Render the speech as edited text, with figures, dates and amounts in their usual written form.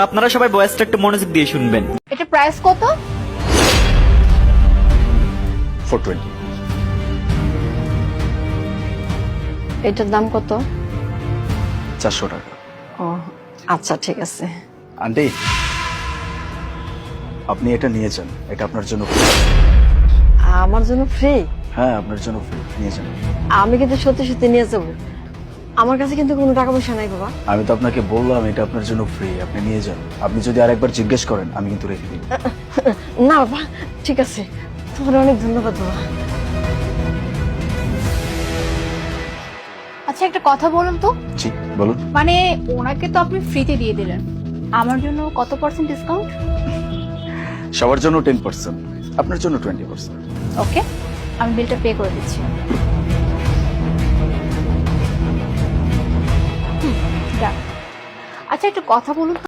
আপনারা সবাই ভয়েসটা একটু মনোযোগ দিয়ে শুনবেন। এটা প্রাইস কত? 420। এটার দাম কত? 400 টাকা। ও আচ্ছা ঠিক আছে। আন্টি, আপনি এটা নিয়ে যান, এটা আপনার জন্য free। আমার জন্য ফ্রি? হ্যাঁ, আপনার জন্য free, নিয়ে যান। আমি কিন্তু সত্যি সত্যি নিয়ে যাব। আমার কাছে কিন্তু কোনো টাকা পয়সা নাই বাবা। আমি তো আপনাকে বললাম এটা আপনার জন্য ফ্রি, আপনি নিয়ে যান। আপনি যদি আরেকবার জিজ্ঞেস করেন আমি কিন্তু রেখে দিই। না বাবা ঠিক আছে, তোমার অনেক ধন্যবাদ বাবা। আচ্ছা একটা কথা বলুন তো, জি বলুন। মানে ওনাকে তো আপনি ফ্রিতে দিয়ে দিলেন, আমার জন্য কত % ডিসকাউন্ট? সবার জন্য 10%, আপনার জন্য 20%। ওকে, আমি বিলটা পে করে দিচ্ছি। আচ্ছা একটা কথা বলুন তো,